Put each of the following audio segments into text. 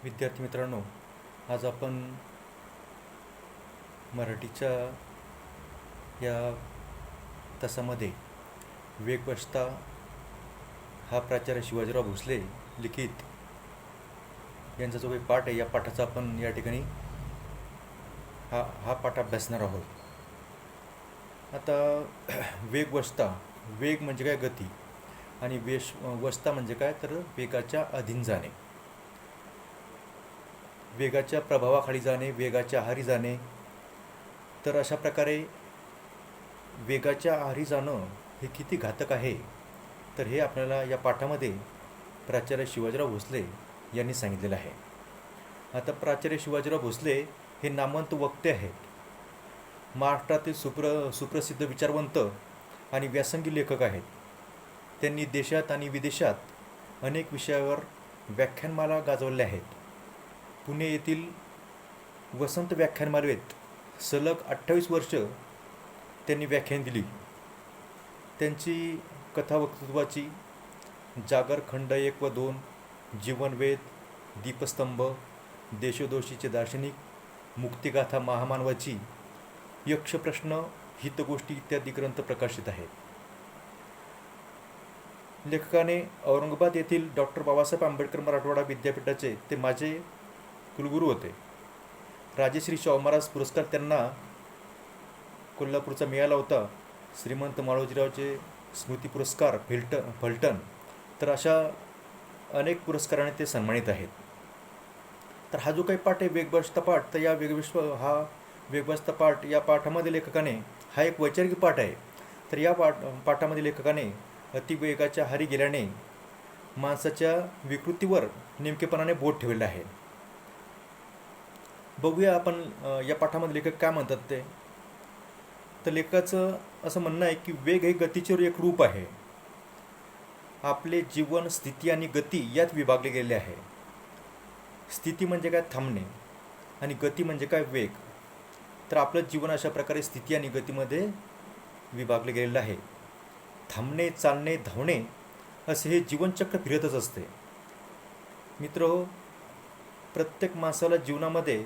विद्यार्थी मित्रांनो, आज आपण मराठीच्या या तासामध्ये वेगवसता हा प्राचार्य शिवाजीराव भोसले लिखित यांचा जो काही पाठ आहे, या पाठाचा आपण या ठिकाणी हा पाठ अभ्यासणार आहोत. आता वेगवसता, वेग म्हणजे काय? गती. आणि वसता म्हणजे काय? तर वेगाच्या अधीन जाणे, वेगाच्या प्रभावाखाली जाणे, वेगाच्या आहारी जाणे. तर अशा प्रकारे वेगाच्या आहारी जाणं हे किती घातक आहे, तर हे आपल्याला या पाठामध्ये प्राचार्य शिवाजीराव भोसले यांनी सांगितलेलं आहे. आता प्राचार्य शिवाजीराव भोसले हे नामवंत वक्ते आहेत. महाराष्ट्रातील सुप्रसिद्ध विचारवंत आणि व्यासंगी लेखक आहेत. त्यांनी देशात आणि विदेशात अनेक विषयावर व्याख्यानमाला गाजवल्या आहेत. पुणे येथील वसंत व्याख्यानमालेत सलग 28 वर्ष त्यांनी व्याख्यान दिली. त्यांची कथावक्तृत्वाची जागर खंड 1 व 2, जीवनवेद, दीपस्तंभ, देशोदोषीचे दार्शनिक, मुक्तिगाथा महामानवाची, यक्षप्रश्न, हितगोष्टी इत्यादी ग्रंथ प्रकाशित आहेत. लेखकाने औरंगाबाद येथील डॉक्टर बाबासाहेब आंबेडकर मराठवाडा विद्यापीठाचे ते माझे कुलगुरू होते. राजश्री शाहू महाराज पुरस्कार त्यांना कोल्हापूरचा मिळाला होता. श्रीमंत माळोजीरावचे स्मृती पुरस्कार फलटण. तर अशा अनेक पुरस्काराने ते सन्मानित आहेत. तर हा जो काही पाठ आहे वेगवसता पाठ, तर या वेगवसता पाठ या पाठामध्ये लेखकाने, हा एक वैचारिक पाठ आहे, तर या पाठामध्ये लेखकाने अतिवेगाच्या आहारी गेल्याने माणसाच्या विकृतीवर नेमकेपणाने बोट ठेवलेलं आहे. बघूया आपण या पाठामध्ये लेखक काय म्हणतात ते. तर लेखकाचं असं म्हणणं आहे की वेग हे गतीचे एक रूप आहे. आपले जीवन स्थिती आणि गती यात विभागले गेले आहे. स्थिती म्हणजे काय? थांबणे. आणि गती म्हणजे काय? वेग. तर आपलं जीवन अशा प्रकारे स्थिती आणि गतीमध्ये विभागले गेलेलं आहे. थांबणे, चालणे, धावणे असे हे जीवनचक्र फिरतच असते. मित्रहो, प्रत्येक माणसाला जीवनामध्ये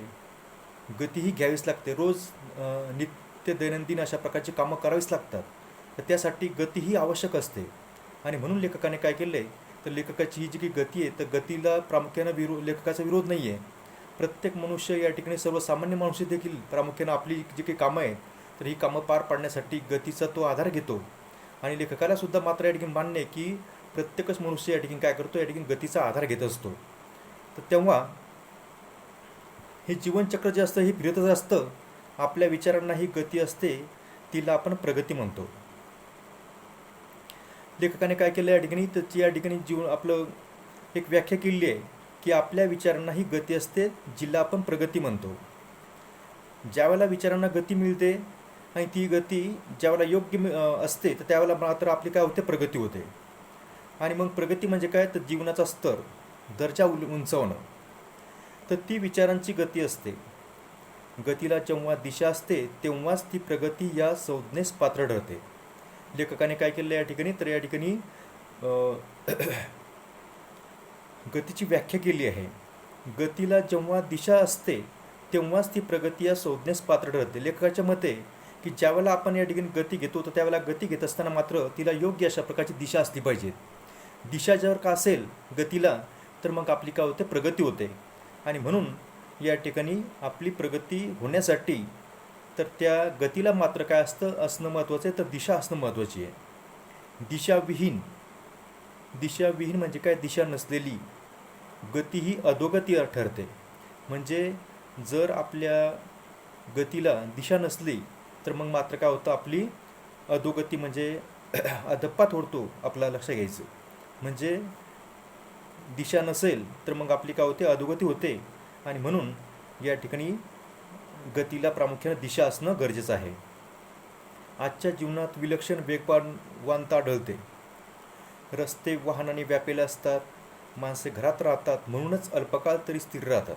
गतीही घ्यावीच लागते. रोज नित्य दैनंदिन अशा प्रकारची कामं करावीच लागतात. तर त्यासाठी गतीही आवश्यक असते. आणि म्हणून लेखकाने काय केलं आहे, तर लेखकाची ही जी काही गती आहे, तर गतीला प्रामुख्यानं लेखकाचा विरोध नाही आहे. प्रत्येक मनुष्य या ठिकाणी, सर्वसामान्य मनुष्य देखील प्रामुख्यानं आपली जी काही कामं आहेत, तर ही कामं पार पाडण्यासाठी गतीचा तो आधार घेतो. आणि लेखकाला सुद्धा मात्र या ठिकाणी मान्य आहे की प्रत्येकच मनुष्य या ठिकाणी काय करतो, या ठिकाणी गतीचा आधार घेत असतो. तर तेव्हा हे जीवनचक्र जे असतं हे फिरतच असतं. आपल्या विचारांना ही गती असते, तिला आपण प्रगती म्हणतो. लेखकाने काय केलं या ठिकाणी, तर या ठिकाणी आपलं एक व्याख्या केली आहे की आपल्या विचारांना ही गती असते, जिला आपण प्रगती म्हणतो. ज्यावेळेला विचारांना गती मिळते आणि ती गती ज्यावेळेला योग्य असते, तर त्यावेळेला मात्र आपली काय होते, प्रगती होते. आणि मग प्रगती म्हणजे काय, तर जीवनाचा स्तर, दर्जा उंचावणं. तर ती विचारांची गती असते. गतीला जेव्हा दिशा असते तेव्हाच ती प्रगती या संज्ञेस पात्र ठरते. लेखकाने काय केलं या ठिकाणी, तर या ठिकाणी गतीची व्याख्या केली आहे. गतीला जेव्हा दिशा असते तेव्हाच ती प्रगती या संज्ञेस पात्र ठरते. लेखकाच्या मते की ज्यावेळेला आपण या ठिकाणी गती घेतो, तर त्यावेळेला गती घेत असताना मात्र तिला योग्य अशा प्रकारची दिशा असली पाहिजे. दिशा जर का असेल गतीला, तर मग आपली काय होते, प्रगती होते. आणि म्हणून या ठिकाणी आपली प्रगती होण्यासाठी तर त्या गतीला मात्र काय असणं महत्त्वाचं आहे, तर दिशा असणं महत्त्वाची आहे. दिशाविहीन म्हणजे काय, दिशा नसलेली गती ही अधोगती ठरते. म्हणजे जर आपल्या गतीला दिशा नसली, तर मग मात्र काय होतं, आपली अधोगती म्हणजे अधप्पात होतो. आपला लक्ष घ्यायचं म्हणजे दिशा नसेल तर मग आपली काय होते, अधोगती होते. आणि म्हणून या ठिकाणी गतीला प्रामुख्याने दिशा असणं गरजेचं आहे. आजच्या जीवनात विलक्षण वेगवानता आढळते. रस्ते वाहनाने व्यापलेले असतात. माणसे घरात राहतात, म्हणूनच अल्पकाळ तरी स्थिर राहतात.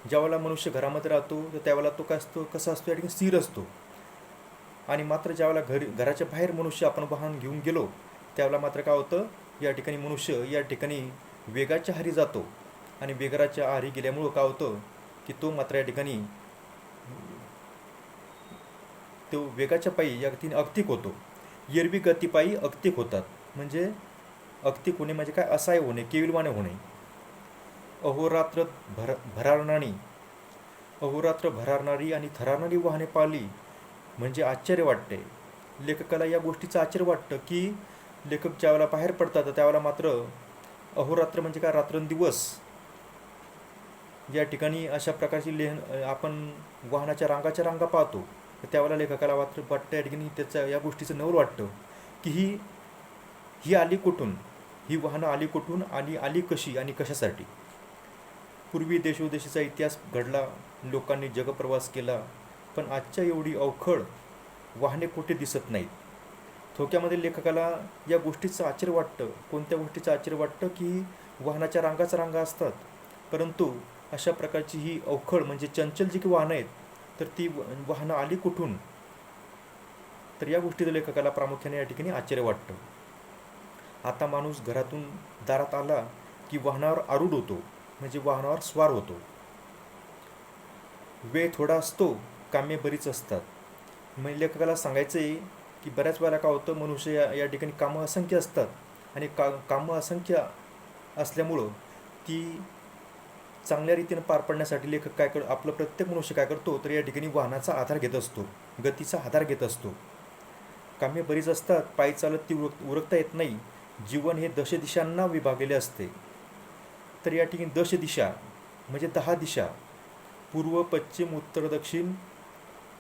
ज्यावेळेला मनुष्य घरामध्ये राहतो, तर त्यावेळेला तो काय असतो, कसा असतो, या ठिकाणी स्थिर असतो. आणि मात्र ज्यावेळेला घराच्या बाहेर मनुष्य आपण वाहन घेऊन गेलो, त्यावेळेला मात्र काय होतं, या ठिकाणी मनुष्य या ठिकाणी वेगाच्या आहारी जातो. आणि वेगाच्या आहारी गेल्यामुळं काय होतं की तो मात्र या ठिकाणी तो वेगाच्या पायी या ठिकाणी अगतिक होतो. एरवी गतीपायी अगतिक होतात. म्हणजे अगतिक होणे म्हणजे काय, असहाय होणे, केविलवाणे होणे. अहोरात्र भरारणारी अहोरात्र भरारणारी आणि थरारणारी वाहने पाहिली म्हणजे आश्चर्य वाटते. लेखकाला या गोष्टीचं आश्चर्य वाटतं की लेखक ज्यावेळेला बाहेर पडतात त्यावेळेला मात्र अहोरात्र म्हणजे काय, रात्रंदिवस या ठिकाणी अशा प्रकारची आपण वाहनाच्या रांगा पाहतो. तर त्यावेळेला लेखकाला वाटतं या ठिकाणी त्याचं या गोष्टीचं नवल वाटतं की ही आली कुठून, ही वाहनं आली कुठून आणि आली कशी आणि कशासाठी. पूर्वी देशोदेशीचा इतिहास घडला, लोकांनी जगप्रवास केला, पण आजच्या एवढी अवखळ वाहने कुठे दिसत नाहीत. थोडक्यामध्ये लेखकाला या गोष्टीचं आश्चर्य वाटतं. कोणत्या गोष्टीचं आश्चर्य वाटतं की वाहनाच्या रांगा असतात, परंतु अशा प्रकारची ही अवखळ म्हणजे चंचल जी की वाहनं आहेत तर ती वाहनं आली कुठून. तर या गोष्टीचं लेखकाला प्रामुख्याने या ठिकाणी आश्चर्य वाटतं. आता माणूस घरातून दारात आला की वाहनावर आरूढ होतो, म्हणजे वाहनावर स्वार होतो. वेळ थोडा असतो, कामे बरीच असतात. म्हणजे लेखकाला सांगायचं आहे की बऱ्याच वेळेला काय होतं, मनुष्य या ठिकाणी कामं असंख्य असतात आणि कामं असंख्य असल्यामुळं ती चांगल्या रीतीनं पार पडण्यासाठी लेखक आपलं प्रत्येक मनुष्य काय करतो तर या ठिकाणी वाहनाचा आधार घेत असतो, गतीचा आधार घेत असतो. कामे बरीच असतात, पायी चालत ती उरकता येत नाही. जीवन हे दशदिशांना विभागलेले असते. तर या ठिकाणी दशदिशा म्हणजे 10 दिशा, पूर्व, पश्चिम, उत्तर, दक्षिण,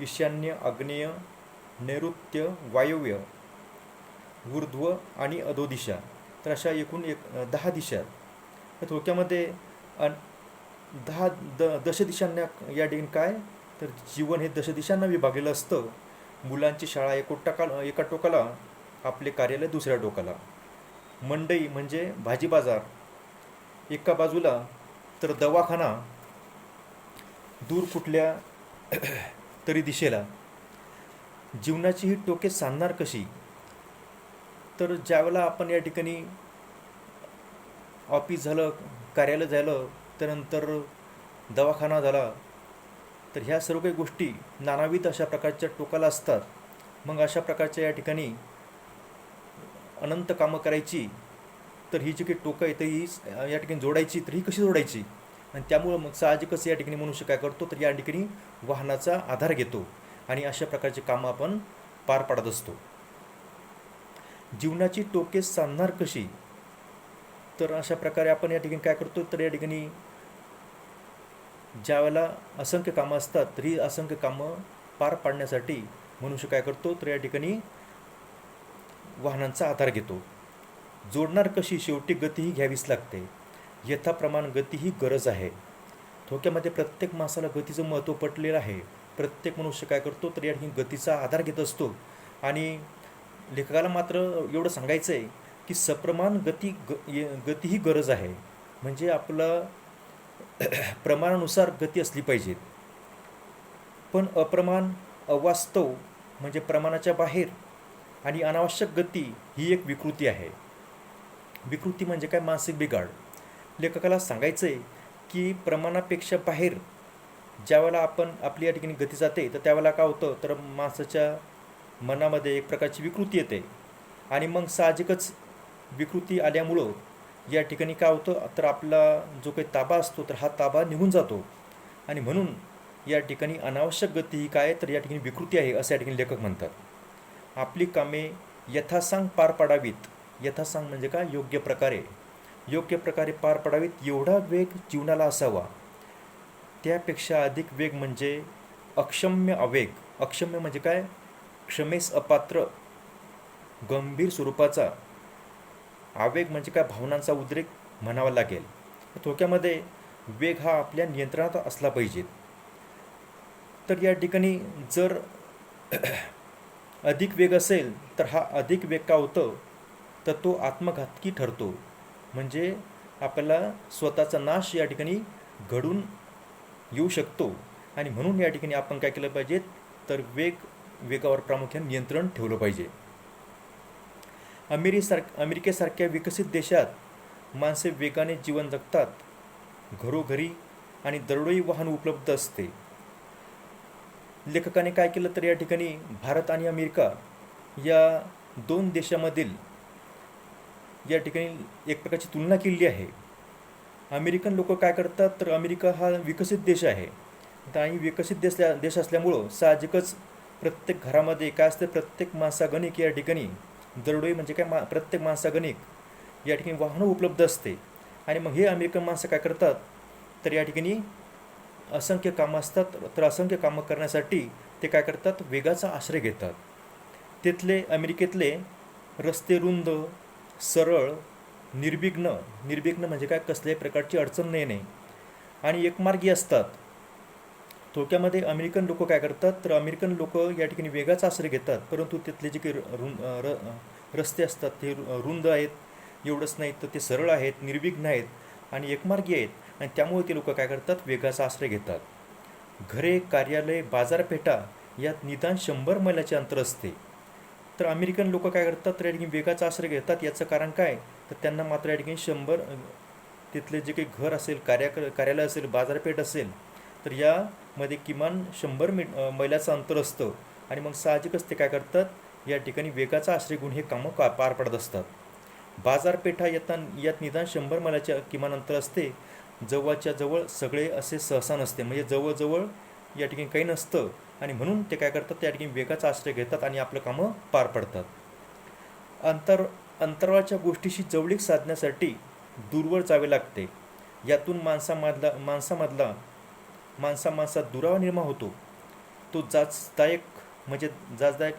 ईशान्य, आग्नेय, नैऋत्य, वायव्य, ऊर्ध्व आणि अधोदिशा. तर अशा एकूण 10 दिशा. तर थोडक्यामध्ये 10 दशदिशांना या ठिकाणी काय तर जीवन हे दशदिशांना विभागलेलं असतं. मुलांची शाळा एका टोकाला, आपले कार्यालय दुसऱ्या टोकाला. मंडई म्हणजे भाजी बाजार एका बाजूला, तर दवाखाना दूर कुठल्या तरी दिशेला. जीवनाची ही टोके सांधणार कशी. तर ज्यावेळेला आपण या ठिकाणी ऑफिस झालं, कार्यालय झालं, त्यानंतर दवाखाना झाला, तर ह्या सर्व काही गोष्टी नानाविध अशा प्रकारच्या टोकाला असतात. मग अशा प्रकारच्या या ठिकाणी अनंत कामं करायची, तर ही जी काही टोकं आहे तर ही या ठिकाणी जोडायची, तर ही कशी जोडायची. आणि त्यामुळं मग साहजिकच या ठिकाणी मनुष्य काय करतो तर या ठिकाणी वाहनाचा आधार घेतो आणि अशा प्रकारची कामं आपण पार पाडत असतो. जीवनाची टोके सांधणार कशी. तर अशा प्रकारे आपण या ठिकाणी काय करतो तर या ठिकाणी ज्या वेळेला असंख्य कामं असतात तर ही असंख्य कामं पार पाडण्यासाठी मनुष्य काय करतो तर या ठिकाणी वाहनांचा आधार घेतो. जोडणार कशी, शेवटी गती ही घ्यावीच लागते. यथाप्रमाण गती ही गरज आहे. थोडक्यामध्ये प्रत्येक माणसाला गतीचं महत्त्व पटलेलं आहे. प्रत्येक मनुष्य काय करतो तर या ठिकाणी गतीचा आधार घेत असतो. आणि लेखकाला मात्र एवढं सांगायचं आहे की सप्रमाण गती ही गरज आहे. म्हणजे आपलं प्रमाणानुसार गती असली पाहिजे. पण अप्रमाण, अवास्तव म्हणजे प्रमाणाच्या बाहेर आणि अनावश्यक गती ही एक विकृती आहे. विकृती म्हणजे काय, मानसिक बिघाड. लेखकाला सांगायचं आहे की प्रमाणापेक्षा बाहेर ज्यावेळेला आपण आपली या ठिकाणी गती जाते तर त्यावेळेला काय होतं तर माणसाच्या मनामध्ये एक प्रकारची विकृती येते. आणि मग साहजिकच विकृती आल्यामुळं या ठिकाणी काय होतं तर आपला जो काही ताबा असतो तर हा ताबा निघून जातो. आणि म्हणून या ठिकाणी अनावश्यक गती ही काय तर या ठिकाणी विकृती आहे असं या ठिकाणी लेखक म्हणतात. आपली कामे यथासांग पार पाडावीत. यथासांग म्हणजे काय, योग्य प्रकारे पार पाडावीत एवढा वेग जीवनाला असावा. त्यापेक्षा अधिक वेग म्हणजे अक्षम्य आवेग. अक्षम्य म्हणजे काय, क्षमेस अपात्र गंभीर स्वरूपाचा. आवेग म्हणजे काय, भावनांचा उद्रेक म्हणावा लागेल. थोडक्यामध्ये वेग हा आपल्या नियंत्रणात असला पाहिजे. तर या ठिकाणी जर अधिक वेग असेल तर हा अधिक वेग का होतं तर तो आत्मघातकी ठरतो. म्हणजे आपल्याला स्वतःचा नाश या ठिकाणी घडून येऊ शकतो. आणि म्हणून या ठिकाणी आपण काय केलं पाहिजे तर वेगावर प्रामुख्याने नियंत्रण ठेवलं पाहिजे. अमेरिकेसारख्या विकसित देशात माणसे वेगाने जीवन जगतात. घरोघरी आणि दरडोई वाहन उपलब्ध असते. लेखकाने काय केलं तर या ठिकाणी भारत आणि अमेरिका या दोन देशामधील या ठिकाणी एक प्रकारची तुलना केलेली आहे. अमेरिकन लोक काय करतात तर अमेरिका हा विकसित देश आहे आणि विकसित देश असल्यामुळं साहजिकच प्रत्येक घरामध्ये काय असते, प्रत्येक माणसागणिक या ठिकाणी दरडोई म्हणजे काय प्रत्येक माणसागणिक या ठिकाणी वाहनं उपलब्ध असते. आणि मग हे अमेरिकन माणसं काय करतात तर या ठिकाणी असंख्य कामं असतात, तर असंख्य कामं करण्यासाठी ते काय करतात, वेगाचा आश्रय घेतात. तिथले अमेरिकेतले रस्ते रुंद, सरळ, निर्विघ्न म्हणजे काय, कसल्याही प्रकारची अडचण नाही नाही आणि एकमार्गी असतात. थोडक्यामध्ये अमेरिकन लोक काय करतात तर अमेरिकन लोक या ठिकाणी वेगाचा आश्रय घेतात, परंतु तिथले जे काही रस्ते असतात ते रुंद आहेत, एवढंच नाही तर ते सरळ आहेत, निर्विघ्न आहेत आणि एकमार्गी आहेत आणि त्यामुळे ते लोक काय करतात, वेगाचा आश्रय घेतात. घरे, कार्यालय, बाजारपेठा यात निदान 100 मैलाचे अंतर असते. तर अमेरिकन लोक काय करतात तर या ठिकाणी वेगाचा आश्रय घेतात. याचं कारण काय तर त्यांना मात्र या ठिकाणी 100 तिथले जे काही घर असेल, कार्यालय असेल, बाजारपेठ असेल तर यामध्ये किमान 100 मैलाचं अंतर असतं आणि मग साहजिकच ते काय करतात, या ठिकाणी वेगाचा आश्रय घेऊन हे कामं पार पडत असतात. बाजारपेठा यात निदान 100 मैलाचे किमान अंतर असते. जवळच्या जवळ सगळे असे सहसा नसते, म्हणजे जवळजवळ या ठिकाणी काही नसतं आणि म्हणून ते काय करतात, त्या ठिकाणी वेगाचा आश्रय घेतात आणि आपलं कामं पार पडतात. अंतराळाच्या गोष्टीशी जवळीक साधण्यासाठी दूरवर जावे लागते. यातून माणसात दुरावा निर्माण होतो. तो जाचदायक म्हणजे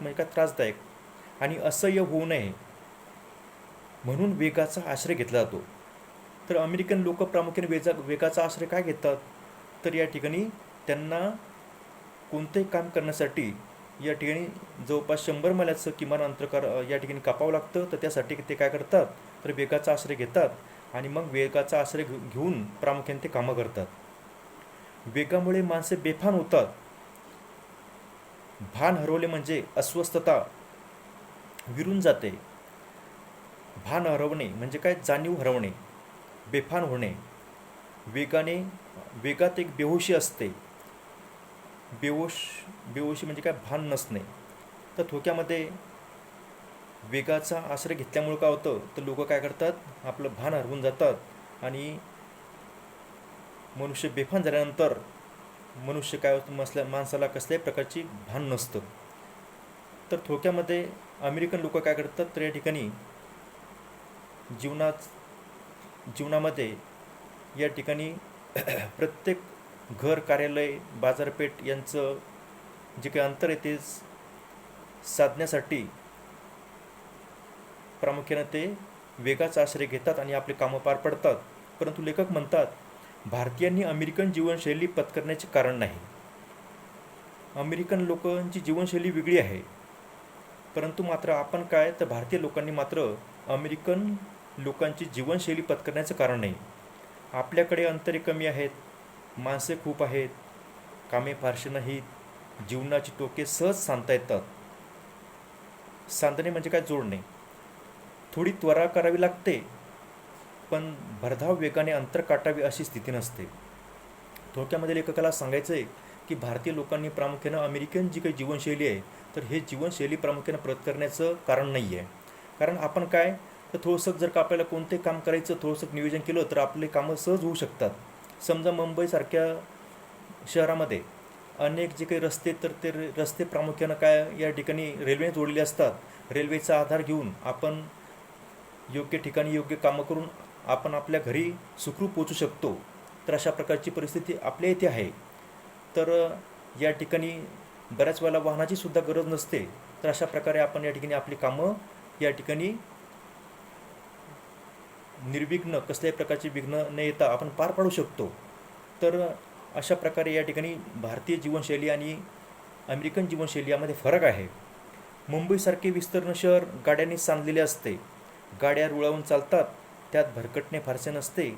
काय त्रासदायक आणि असह्य होऊ नये म्हणून वेगाचा आश्रय घेतला जातो. तर अमेरिकन लोक प्रामुख्याने वेगाचा आश्रय काय घेतात तर या ठिकाणी त्यांना कोणतेही काम करण्यासाठी या ठिकाणी जवळपास 100 मैलाचं किमान अंतर या ठिकाणी कापावं लागतं. तर त्यासाठी ते काय करतात तर वेगाचा आश्रय घेतात आणि मग वेगाचा आश्रय घेऊन प्रामुख्याने ते कामं करतात. वेगामुळे माणसे बेभान होतात. भान हरवले म्हणजे अस्वस्थता विरून जाते. भान हरवणे म्हणजे काय, जाणीव हरवणे, बेभान होणे. वेगात एक बेहोशी असते. बेहोशी म्हणजे काय, भान नसणे. तर थोडक्यामध्ये वेगाचा आश्रय घेतल्यामुळे काय होतं तर लोक काय करतात, आपलं भान हरवून जातात आणि मनुष्य बेभान झाल्यानंतर मनुष्य काय होतं, माणसाला कसल्याही प्रकारची भान नसतं. तर थोडक्यामध्ये अमेरिकन लोक काय करतात तर या ठिकाणी जीवनामध्ये या ठिकाणी प्रत्येक घर, कार्यालय, बाजारपेठ यांचं जे काही अंतर आहे ते साधण्यासाठी प्रामुख्याने ते वेगाचा आश्रय घेतात आणि आपले कामं पार पडतात. परंतु लेखक म्हणतात, भारतीयांनी अमेरिकन जीवनशैली पत्करण्याचे कारण नाही. अमेरिकन लोकांची जीवनशैली वेगळी आहे, परंतु मात्र आपण काय तर भारतीय लोकांनी मात्र अमेरिकन लोकांची जीवनशैली पत्करण्याचं कारण नाही. आपल्याकडे अंतरे कमी आहेत, माणसे खूप आहेत, कामे फारशी नाहीत, जीवनाची टोके सहज सांधता येतात. सांधणे म्हणजे काय, जोडणे. थोडी त्वरा करावी लागते, पण भरधाव वेगाने अंतर काटावे अशी स्थिती नसते. थोडक्यामध्ये लेखकाला सांगायचं आहे की भारतीय लोकांनी प्रामुख्यानं अमेरिकन जी काही जीवनशैली आहे तर हे जीवनशैली प्रामुख्यानं पत्करण्याचं कारण नाही आहे. कारण आपण काय तर थोडंसं जर का आपल्याला कोणते काम करायचं थोडंसं नियोजन केलं तर आपले कामं सहज होऊ शकतात. समजा मुंबईसारख्या शहरामध्ये अनेक जे काही रस्ते तर ते रस्ते प्रामुख्यानं काय या ठिकाणी रेल्वेने जोडलेले असतात. रेल्वेचा आधार घेऊन आपण योग्य ठिकाणी योग्य कामं करून आपण आपल्या घरी सुखरूप पोचू शकतो. तर अशा प्रकारची परिस्थिती आपल्या इथे आहे. तर या ठिकाणी बऱ्याच वेळेला वाहनाची सुद्धा गरज नसते. तर अशा प्रकारे आपण या ठिकाणी आपली कामं या ठिकाणी निर्विघ्न, कसल्याही प्रकारची विघ्न न येता आपण पार पाडू शकतो. तर अशा प्रकारे या ठिकाणी भारतीय जीवनशैली आणि अमेरिकन जीवनशैली यामध्ये फरक आहे. मुंबईसारखे विस्तीर्ण शहर गाड्यांनी सांधलेले असते. गाड्या रुळावून चालतात, त्यात भरकटणे फारसे नसते.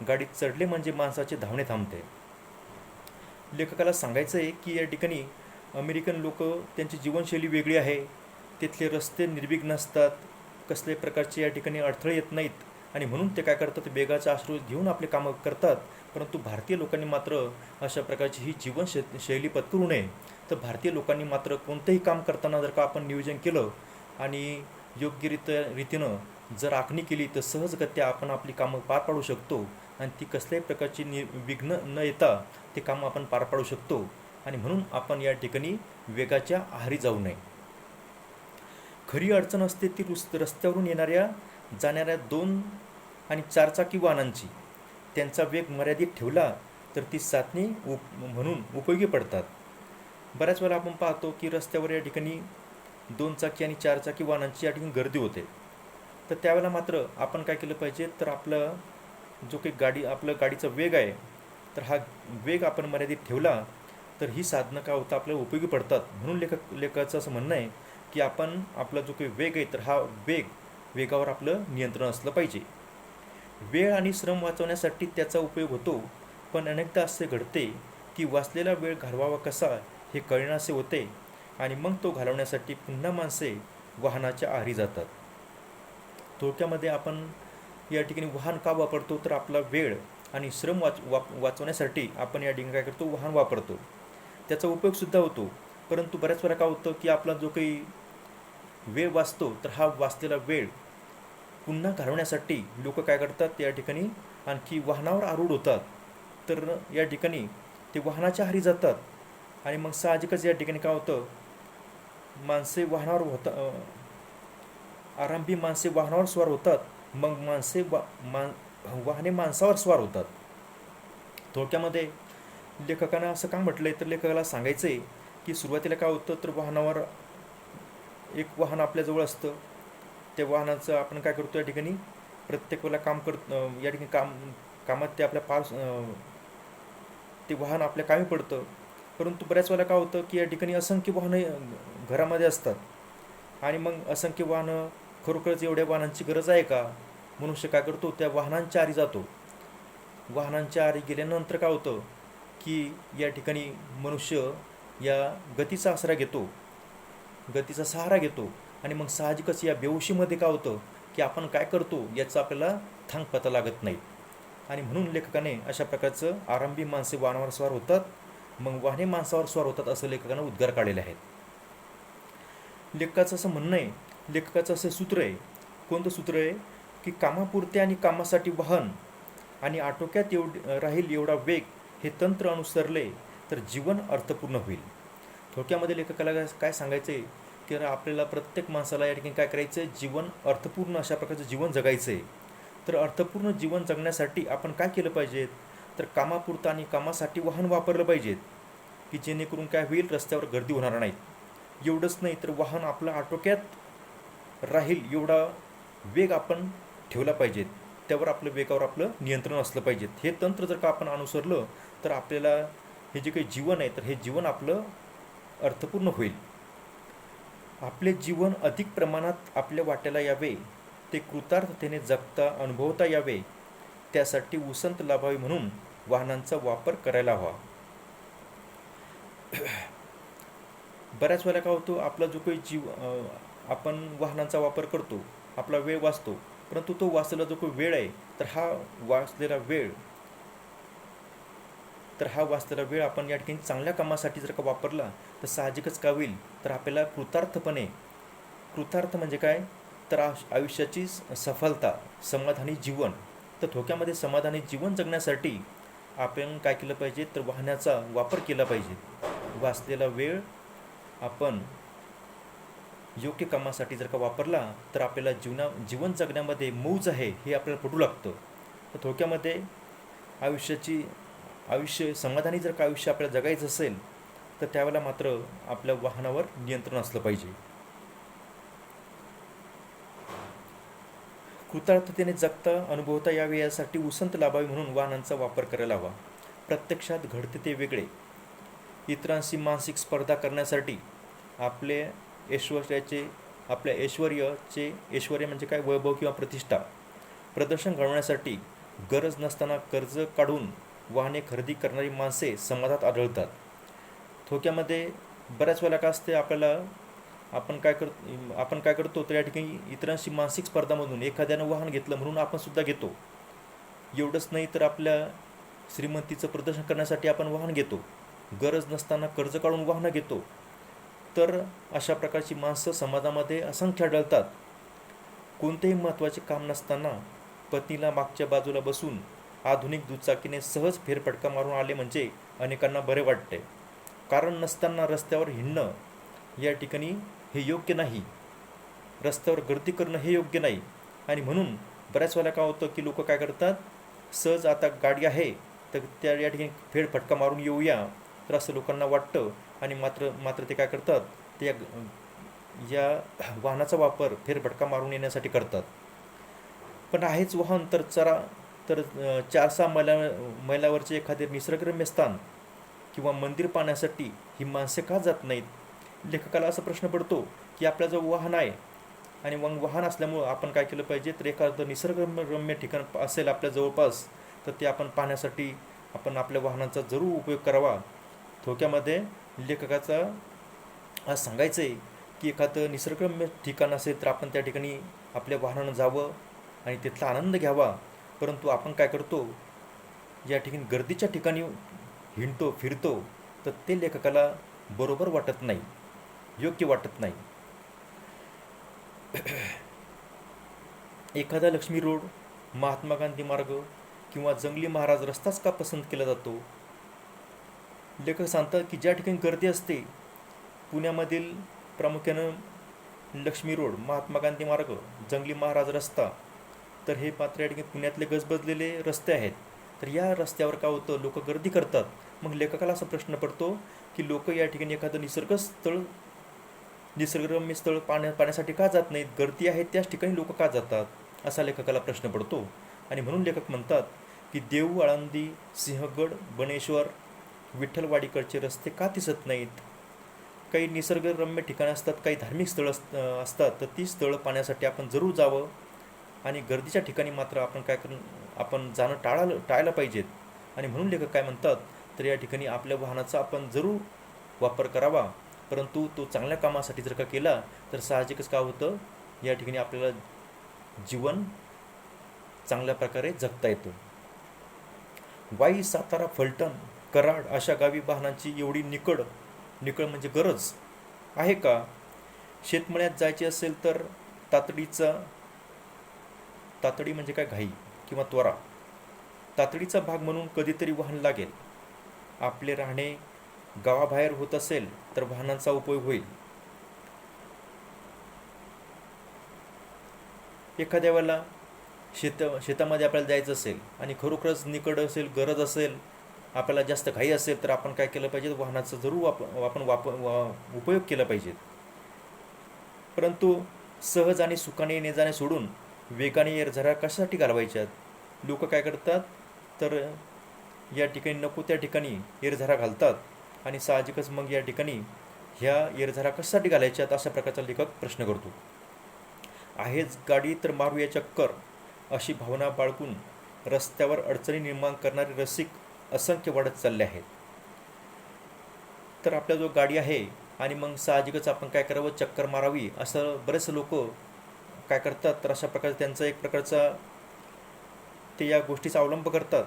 गाडीत चढले म्हणजे माणसाचे धावणे थांबते. लेखकाला सांगायचं आहे की या ठिकाणी अमेरिकन लोक त्यांची जीवनशैली वेगळी आहे. तिथले रस्ते निर्विघ्न असतात, कसल्याही प्रकारचे या ठिकाणी अडथळे येत नाहीत आणि म्हणून ते काय करतात, वेगाचा आश्रय घेऊन आपले कामं करतात. परंतु भारतीय लोकांनी मात्र अशा प्रकारची ही शैली पत्करू नये. तर भारतीय लोकांनी मात्र कोणतंही काम करताना जर का आपण नियोजन केलं आणि रीतीनं जर आखणी केली तर सहजगत्या आपण आपली कामं पार पाडू शकतो आणि ती कसल्याही प्रकारची विघ्न न येता ते काम आपण पार पाडू शकतो. आणि म्हणून आपण या ठिकाणी वेगाच्या आहारी जाऊ नये. खरी अडचण असते ती रस्त्यावरून जाणाऱ्या 2 आणि 4 चाकी वाहनांची. त्यांचा वेग मर्यादित ठेवला तर ती साधने म्हणून उपयोगी पडतात. बऱ्याच वेळा आपण पाहतो की रस्त्यावर या ठिकाणी 2 चाकी आणि 4 चाकी वाहनांची या ठिकाणी गर्दी होते. तर त्यावेळेला मात्र आपण काय केलं पाहिजे, तर आपलं जो काही आपलं गाडीचा वेग आहे, तर हा वेग आपण मर्यादित ठेवला तर ही साधनं काय होतं, आपल्याला उपयोगी पडतात. म्हणून लेखकाचं असं म्हणणं आहे की आपण आपला जो काही वेग आहे, तर हा वेगावर आपलं नियंत्रण असलं पाहिजे. वेळ आणि श्रम वाचवण्यासाठी त्याचा उपयोग होतो, पण अनेकदा असे घडते की वाचलेला वेळ घालवावा कसा हे कळण्यासे होते आणि मग तो घालवण्यासाठी पुन्हा माणसे वाहनाच्या आहारी जातात. थोडक्यामध्ये आपण या ठिकाणी वाहन का वापरतो, तर आपला वेळ आणि श्रम वाचवण्यासाठी आपण या ठिकाणी काय करतो, वाहन वापरतो. त्याचा उपयोगसुद्धा होतो. परंतु बऱ्याच वेळा काय होतं की आपला जो काही वेळ वाचतो, तर हा वाचलेला वेळ पुन्हा घालवण्यासाठी लोक काय करतात, या ठिकाणी आणखी वाहनावर आरूढ होतात. तर या ठिकाणी ते वाहनाच्या आहारी जातात आणि मग साहजिकच या ठिकाणी काय होतं, आरंभी माणसे वाहनावर स्वार होतात, मग वाहने माणसावर स्वार होतात. थोडक्यामध्ये लेखकानं असं का म्हटलंय, तर लेखकाला सांगायचं आहे की सुरुवातीला काय होतं, तर वाहनावर एक वाहन आपल्याजवळ असतं. त्या वाहनाचं आपण काय करतो, या ठिकाणी प्रत्येक वेळेला या ठिकाणी कामात ते आपल्या ते वाहन आपल्या कामी पडतं. परंतु बऱ्याच वेळेला काय होतं की या ठिकाणी असंख्य वाहनं घरामध्ये असतात आणि मग असंख्य वाहनं, खरोखरच एवढ्या वाहनांची गरज आहे का? मनुष्य काय करतो, त्या वाहनांच्या आहारी जातो. वाहनांच्या आहारी गेल्यानंतर काय होतं की या ठिकाणी मनुष्य या गतीचा सहारा घेतो आणि मग साहजिकच या बेहोशीमध्ये काय होतं की आपण काय करतो याचा आपल्याला थांग पता लागत नाही. आणि म्हणून लेखकाने अशा प्रकारचं आरंभी माणसे वाहनावर स्वार होतात, मग वाहने माणसावर स्वार होतात असं लेखकानं उद्गार काढलेले आहेत. लेखकाचं असं म्हणणं आहे, लेखकाचं असं सूत्र आहे. कोणतं सूत्र आहे की कामापुरते आणि कामासाठी वाहन आणि आटोक्यात राहील एवढा वेग हे तंत्र अनुसरले तर जीवन अर्थपूर्ण होईल. थोडक्यामध्ये लेखकाला काय सांगायचं आहे की आपल्याला प्रत्येक माणसाला या ठिकाणी काय करायचं आहे, जीवन अर्थपूर्ण अशा प्रकारचं जीवन जगायचं आहे. तर अर्थपूर्ण जीवन जगण्यासाठी आपण काय केलं पाहिजे, तर कामापुरतं आणि कामासाठी वाहन वापरलं पाहिजेत की जेणेकरून काय होईल, रस्त्यावर गर्दी होणार नाही. एवढंच नाही तर वाहन आपलं आटोक्यात राहील एवढा वेग आपण ठेवला पाहिजेत. त्यावर वेगावर आपलं नियंत्रण असलं पाहिजे. हे तंत्र जर का आपण अनुसरलं तर आपल्याला हे जे काही जीवन आहे, तर हे जीवन आपलं अर्थपूर्ण होईल. आपले जीवन अधिक प्रमाणात आपल्या वाट्याला यावे, ते कृतार्थतेने जगता अनुभवता यावे, त्यासाठी उसंत लाभावी म्हणून वाहनांचा वापर करायला हवा. बऱ्याच वेळेला काय होतो, आपला जो काही आपण वाहनांचा वापर करतो, आपला वेळ वाचतो, परंतु तो वाचलेला जो काही वेळ आहे, तर हा वाचलेला वेळ आपण या ठिकाणी चांगल्या कामासाठी जर का वापरला तर साहजिकच काय होईल, तर आपल्याला कृतार्थ म्हणजे काय, तर आयुष्याची सफलता, समाधानी जीवन. तर थोडक्यामध्ये समाधानी जीवन जगण्यासाठी आपण काय केलं पाहिजे, तर वाहनाचा वापर केला पाहिजे. वाचलेला वेळ आपण योग्य कामासाठी जर का वापरला तर आपल्याला जीवन जगण्यामध्ये मौज आहे हे आपल्याला पटू लागतं. तर थोडक्यामध्ये आयुष्य समाधानी जर का आयुष्य आपल्याला जगायचं असेल तर त्यावेळेला मात्र आपल्या वाहनावर नियंत्रण असलं पाहिजे. कृतार्थतेने जगता अनुभवता यावे यासाठी उसंत लाभावी म्हणून वाहनांचा वापर करायला हवा. प्रत्यक्षात घडते ते वेगळे. इतरांशी मानसिक स्पर्धा करण्यासाठी आपल्या ऐश्वर्य म्हणजे काय, वैभव किंवा प्रतिष्ठा प्रदर्शन घडवण्यासाठी गरज नसताना कर्ज काढून वाहने खरेदी करणारी माणसे समाजात आढळतात. थोडक्यामध्ये बऱ्याच वेळेला काय असते, आपल्याला आपण काय करतो तर या ठिकाणी इतरांशी मानसिक स्पर्धामधून एखाद्यानं वाहन घेतलं म्हणून आपण सुद्धा घेतो. एवढंच नाही तर आपल्या श्रीमंतीचं प्रदर्शन करण्यासाठी आपण वाहन घेतो. गरज नसताना कर्ज काढून वाहनं घेतो. तर अशा प्रकारची माणसं समाजामध्ये असंख्य आढळतात. कोणतेही महत्त्वाचे काम नसताना पत्नीला मागच्या बाजूला बसून आधुनिक दुचाकीने सहज फेरफटका मारून आले म्हणजे अनेकांना बरे वाटते. कारण नसताना रस्त्यावर हिंडणं या ठिकाणी हे योग्य नाही. रस्त्यावर गर्दी करणं हे योग्य नाही. आणि म्हणून बऱ्याच वेळेला काय होतं की लोक काय करतात, सहज आता गाडी आहे तर त्या या ठिकाणी फेरफटका मारून येऊया तर असं लोकांना वाटतं. आणि मात्र ते काय करतात, ते या वाहनाचा वापर फेरफटका मारून येण्यासाठी करतात. पण आहेच वाहन तर 4-6 मैलावरचे एखादे निसर्गरम्य स्थान किंवा मंदिर पाहण्यासाठी ही माणसे का जात नाहीत? लेखकाला असा प्रश्न पडतो की आपल्याजवळ वाहन आहे आणि मग वाहन असल्यामुळं आपण काय केलं पाहिजे, तर एखादं निसर्गरम्य ठिकाण असेल आपल्या जवळपास तर ते आपण पाहण्यासाठी आपण आपल्या वाहनांचा जरूर उपयोग करावा. थोडक्यामध्ये लेखकाचा आज सांगायचं आहे की एखादं निसर्गरम्य ठिकाण असेल तर आपण त्या ठिकाणी आपल्या वाहनानं जावं आणि तिथला आनंद घ्यावा. परंतु आपण काय करतो, या ठिकाणी गर्दीच्या ठिकाणी हिंडतो फिरतो तर ते लेखकाला बरोबर वाटत नाही, योग्य वाटत नाही. एखादा लक्ष्मी रोड, महात्मा गांधी मार्ग किंवा जंगली महाराज रस्ताच का पसंत केला जातो? लेखक सांगतात की ज्या ठिकाणी गर्दी असते, पुण्यामधील प्रामुख्यानं लक्ष्मी रोड, महात्मा गांधी मार्ग, जंगली महाराज रस्ता, तर हे मात्र या ठिकाणी पुण्यातले गजबजलेले रस्ते आहेत. तर या रस्त्यावर काय होतं, लोक गर्दी करतात. मग लेखकाला असा प्रश्न पडतो की लोक या ठिकाणी एखादं निसर्गरम्य स्थळ पाहण्यासाठी का जात नाहीत? गर्दी आहे त्याच ठिकाणी लोक का जातात, असा लेखकाला प्रश्न पडतो. आणि म्हणून लेखक म्हणतात की देऊ, आळंदी, सिंहगड, बनेश्वर, विठ्ठलवाडीकडचे रस्ते का दिसत नाहीत? काही निसर्गरम्य ठिकाणं असतात, काही धार्मिक स्थळं असतात, तर ती स्थळं पाहण्यासाठी आपण जरूर जावं. आणि गर्दीच्या ठिकाणी मात्र आपण जाणं टाळायला पाहिजेत. आणि म्हणून लेखक काय म्हणतात, तर या ठिकाणी आपल्या वाहनाचा आपण जरूर वापर करावा. परंतु तो चांगल्या कामासाठी जर का केला तर साहजिकच काय होतं, या ठिकाणी आपल्याला जीवन चांगल्या प्रकारे जगता येतं. वाई, सातारा, फलटण, कराड अशा गावी वाहनांची एवढी निकड म्हणजे गरज आहे का? शेतमळ्यात जायचे असेल तर तातडी म्हणजे काय, घाई किंवा त्वरा, तातडीचा भाग म्हणून कधीतरी वाहन लागेल. आपले राहणे गावाबाहेर होत असेल तर वाहनांचा उपयोग होईल. एखाद्या वेळेला शेतामध्ये आपल्याला जायचं असेल आणि खरोखरच निकड असेल, गरज असेल, आपल्याला जास्त घाई असेल तर आपण काय केलं पाहिजे, वाहनाचा जरूर उपयोग केला पाहिजे. परंतु सहज आणि सुखाने येणे जाणे सोडून वेगाने एरझरा कशासाठी घालवायच्यात? लोक काय करतात, तर या ठिकाणी नको त्या ठिकाणी एरझरा घालतात. आणि साहजिकच मग या ठिकाणी ह्या एरझरा कशासाठी घालायच्यात, अशा प्रकारचा लेखक प्रश्न करतो. आहेच गाडी तर मारूया चक्कर, अशी भावना बाळगून रस्त्यावर अडचणी निर्माण करणारे रसिक असंख्य वाढत चालले आहेत. तर आपल्या जो गाडी आहे आणि मग साहजिकच आपण काय करावं, चक्कर मारावी, असं बरेच लोक काय करतात. तर अशा प्रकारे त्यांचा एक प्रकारचा ते या गोष्टीचा अवलंब करतात.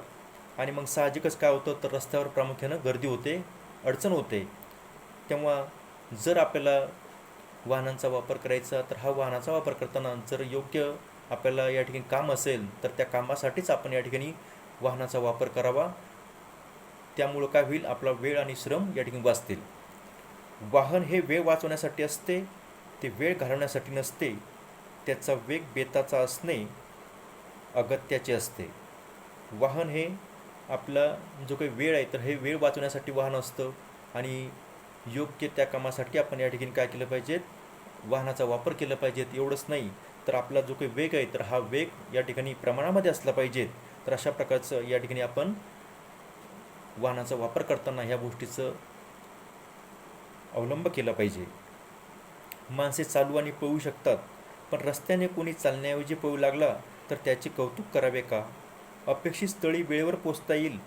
आणि मग साहजिकच काय होतं, तर रस्त्यावर प्रामुख्यानं गर्दी होते, अडचण होते. तेव्हा जर आपल्याला वाहनांचा वापर करायचा तर हा वाहनाचा वापर करताना जर योग्य आपल्याला या ठिकाणी काम असेल तर त्या कामासाठीच आपण या ठिकाणी वाहनाचा वापर करावा. त्यामुळं काय होईल, आपला वेळ आणि श्रम या ठिकाणी वाचतील. वाहन हे वेळ वाचवण्यासाठी असते, ते वेळ घालवण्यासाठी नसते. त्याचा वेग बेताचा असणे अगत्याचे असते. वाहन हे आपला जो काही वेळ आहे तर हे वेळ वाचवण्यासाठी वाहन असतं. आणि योग्य त्या कामासाठी आपण या ठिकाणी काय केलं पाहिजे, वाहनाचा वापर केला पाहिजेत. एवढंच नाही तर आपला जो काही वेग आहे तर हा वेग या ठिकाणी प्रमाणामध्ये असला पाहिजे. तर अशा प्रकारचं या ठिकाणी आपण वाहनाचा वापर करताना ह्या गोष्टीचं अवलंब केला पाहिजे. माणसे चालू आणि पळू शकतात, पण रस्त्याने कोणी चालण्याऐवजी पळू लागला तर त्याचे कौतुक करावे का? अपेक्षित स्थळी वेळेवर पोचता येईल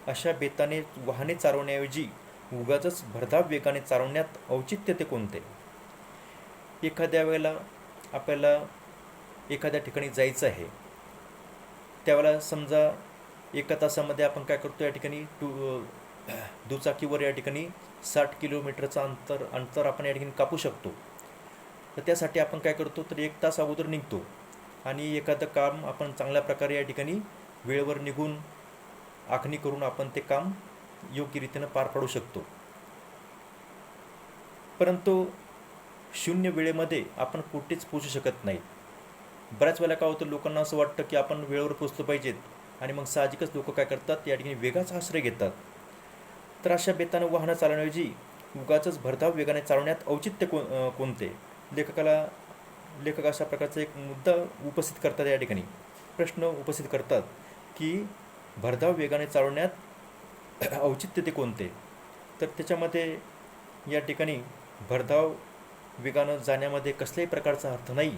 अशा बेताने वाहने चालवण्याऐवजी उगाचच भरधाव वेगाने चालवण्यात औचित्य ते कोणते? एखाद्या वेळेला आपल्याला एखाद्या ठिकाणी जायचं आहे, त्यावेळेला समजा 1 तासामध्ये आपण काय करतो, या ठिकाणी दुचाकीवर या ठिकाणी 60 किलोमीटरचं अंतर आपण या ठिकाणी कापू शकतो. तर त्यासाठी आपण काय करतो, तर 1 तास अगोदर निघतो आणि एखादं काम आपण चांगल्या प्रकारे या ठिकाणी वेळेवर निघून आखणी करून आपण ते काम योग्यरीतीनं पार पाडू शकतो. परंतु शून्य वेळेमध्ये आपण कुठेच पोचू शकत नाही. बऱ्याच वेळेला काय होतं, लोकांना असं वाटतं की आपण वेळेवर पोचलो पाहिजेत आणि मग साहजिकच लोक काय करतात, या ठिकाणी वेगाचा आश्रय घेतात. तर अशा बेतानं वाहनं चालवण्याऐवजी उगाचच भरधाव वेगाने चालवण्यात औचित्य कोणते? लेखक अशा प्रकारचा एक मुद्दा उपस्थित करतात, या ठिकाणी प्रश्न उपस्थित करतात की भरधाव वेगाने चालवण्यात औचित्य ते कोणते? तर त्याच्यामध्ये या ठिकाणी भरधाव वेगानं जाण्यामध्ये कसल्याही प्रकारचा अर्थ नाही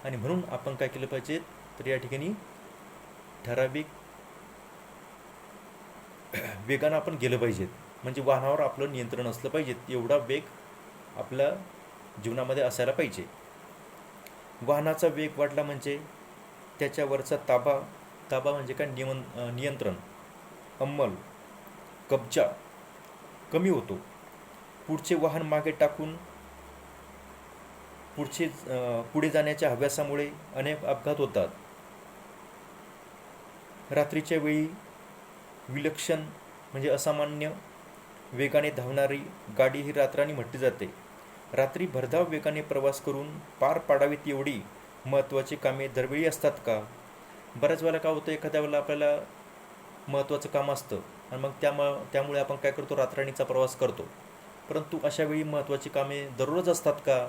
आणि म्हणून आपण काय केलं पाहिजे, तर या ठिकाणी ठराविक वेगानं आपण गेलं पाहिजेत. म्हणजे वाहनावर आपलं नियंत्रण असलं पाहिजे, एवढा वेग आपल्या जीवनामध्ये असायला पाहिजे. वाहनाचा वेग वाढला म्हणजे त्याच्यावरचा ताबा म्हणजे काय, नियंत्रण, अंमल, कब्जा कमी होतो. पुढचे वाहन मागे टाकून पुढे जाण्याच्या हव्यासामुळे अनेक अपघात होतात. रात्रीच्या वेळी विलक्षण म्हणजे असामान्य वेगाने धावणारी गाडी ही रात्राणी म्हटली जाते. रात्री भरधाव वेगाने प्रवास करून पार पाडावीत एवढी महत्त्वाची कामे दरवेळी असतात का? बऱ्याच वेळेला काय होतं, एखाद्या वेळेला आपल्याला महत्त्वाचं काम असतं आणि मग त्यामुळे आपण काय करतो, रात्रणीचा प्रवास करतो. परंतु अशावेळी महत्त्वाची कामे दररोज असतात का?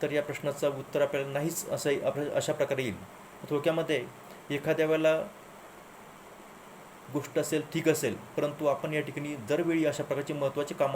तर या प्रश्नाचं उत्तर आपल्याला नाहीच असं अशा प्रकारे येईल. थोडक्यामध्ये एखाद्या वेळेला गोष्ट असेल, ठीक असेल, परंतु आपण या ठिकाणी दरवेळी अशा प्रकारची महत्त्वाची कामं